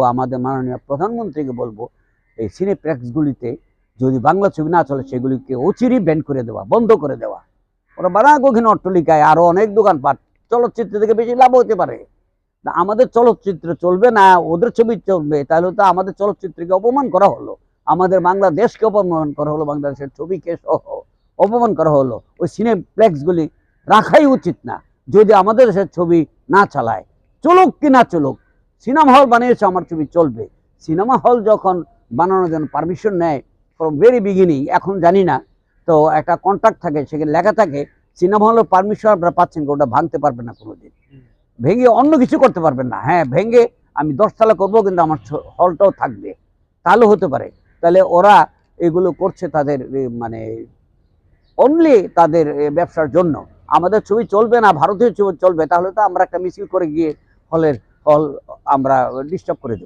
আমাদের মাননীয় প্রধানমন্ত্রীকে বলবো এই সিনেপ্লেক্সগুলিতে যদি বাংলা ছবি না চলে সেগুলিকে অচিরেই ব্যান করে দেওয়া, বন্ধ করে দেওয়া। ওরা বানাক ওখানে অট্টালিকায় আরো অনেক দোকানপাট, চলচ্চিত্র থেকে বেশি লাভ হতে পারে। আমাদের চলচ্চিত্র চলবে না, ওদের ছবি চলবে, তাহলে তো আমাদের চলচ্চিত্রকে অপমান করা হলো, আমাদের বাংলাদেশকে অপমান করা হলো, বাংলাদেশের ছবিকে সহ অপমান করা হলো। ওই সিনেপ্লেক্সগুলি রাখাই উচিত না যদি আমাদের দেশের ছবি না চালায়। চলুক কি না চলুক, সিনেমা হল বানিয়েছে, আমার ছবি চলবে। সিনেমা হল যখন বানানোর জন্য পারমিশন নেয় ফ্রম ভেরি বিগিনিং, এখন জানি না, তো একটা কন্ট্রাক্ট থাকে, সেখানে লেখা থাকে সিনেমা হলের পারমিশন আপনারা পাচ্ছেন, ওটা ভাঙতে পারবেন না কোনোদিন, ভেঙে অন্য কিছু করতে পারবেন না। হ্যাঁ, ভেঙে আমি 10 তলা করবো, কিন্তু আমার হলটাও থাকবে, তাহলে হতে পারে। তাহলে ওরা এগুলো করছে তাদের মানে অনলি তাদের ব্যবসার জন্য। আমাদের ছবি চলবে না, ভারতীয় ছবি চলবে, তাহলে তো আমরা একটা মিছিল করে গিয়ে হল আমরা ডিস্টার্ব করে দেব।